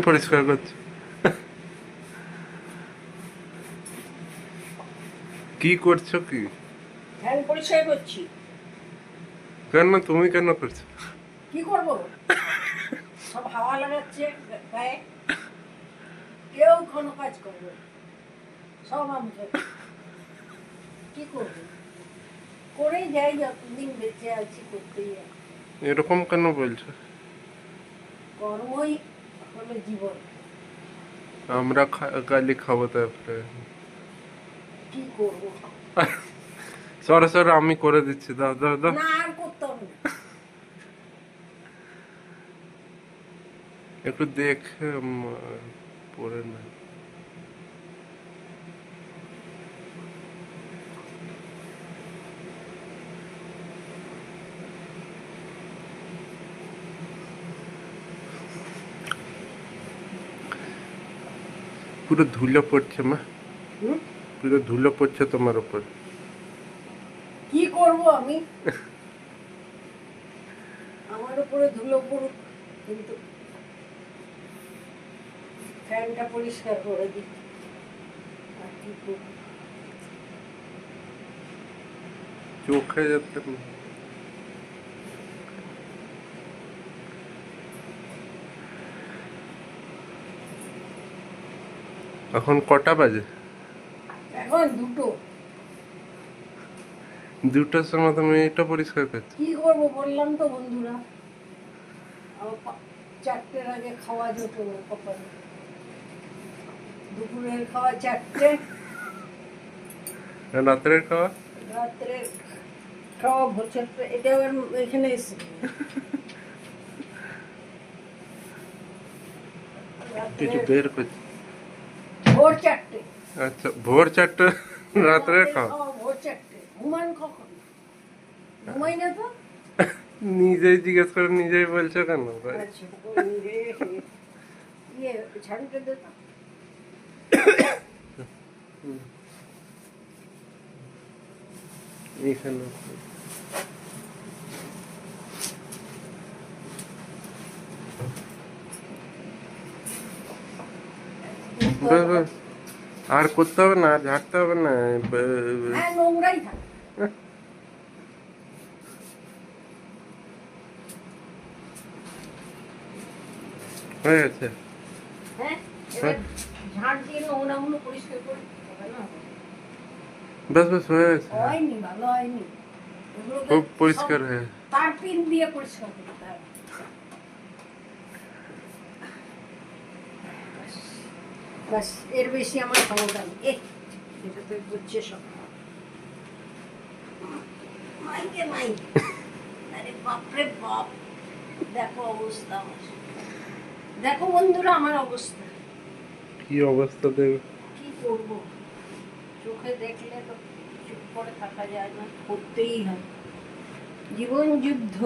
পরিষ্কার করছো? কি করছো কি? ফ্যান পরিষ্কার করছি। কেন তুমি কেন করছো? কি করব? সব হাওয়া লাগাচ্ছে গায়ে। কেউ কোনো কাজ করবে না। সব আমি করছি। কি করবো? করেই যাই, যতদিন বেঁচে আছি করতেই আছি। এরকম কেন বলছো? কর্মই হলো জীবন। আমরা গালি খাবো তারপরে। কি করব? সরাসরি আমি করে দিচ্ছি, দাও দাও দাও। না, আর করতে হবে না। একটু দেখে পরে না। পুরো ধুলো পড়ছে মা, হুম? পুরো ধুলো পড়ছে তোমার উপর। কি করব আমি? আমার উপরে ধুলো পড়ুক, কিন্তু ফ্যানটা পরিষ্কার করে দিই। আর কি করবো? চোখে যাচ্ছে না। এখন কটা বাজে? এখন দুটো। দুটোর সময় তুমি এটা পরিষ্কার করছো? কি করব বললাম তো বন্ধুরা, আমার চারটের আগে খাওয়া যেত না কপালে। দুপুরের খাওয়া চারটে, রাত্রের খাওয়া? রাত্রের খাওয়া ভোর চারটে। এটা আবার এখানে এসে কিছু রাত্রের বের করছি। ভোর চারটে। আচ্ছা, ভোর 4টা রাত্রের খাওয়া? ভোর চারটে। ঘুমান কখন? ঘুমাই না তো। নিজেই জিজ্ঞেস করে নিজেই বলছো কেন ভাই? আচ্ছা, ইয়ে ঝাড়ুটা দে তো। এখানে বাহ, বাহ। আর করতে হবে না, আর ঝাড়তে হবে না। হ্যাঁ, নোংরাই থাকে। হয়ে গেছে। হ্যাঁ, এবার ঝাড় দিয়ে নোংরাগুলো পরিষ্কার করে হবে না? ব্যাস ব্যাস হয়ে গেছে। হয়নি, ভালো হয়নি। এগুলোকে খুব পরিষ্কার সব হয়ে তার পিন দিয়ে পরিষ্কার করতে হবে। ব্যাস, এর বেশি আমার ক্ষমতা নেই। এটা তো বুঝছে সব। মাইকে মাই। আরে বাপরে বাপ, দেখো অবস্থা আমার। দেখো বন্ধুরা আমার অবস্থা। কি অবস্থা দেবে? কি করব? চোখে দেখলে তো চুপ করে থাকা যায় না, করতেই হয়। জীবন যুদ্ধ।